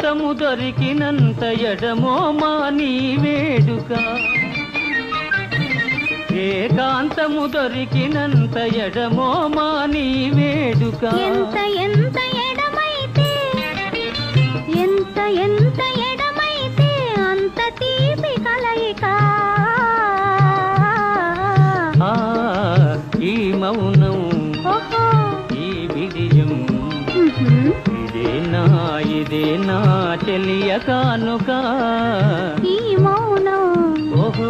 ఏకాంతము దొరికినంత ఎడమో మా నీ వేడుక ఏకాంతము దొరికినంత ఎడమో మా నీ వేడుక ఎంత ఎంత ఎడమైతే ఎంత ఎంత ఎడమైతే అంత తీపి కలయిక ఈ మౌనం ఈ విజయం ఇదేనా చెలియ కానుక ఈ మౌనం ఓహో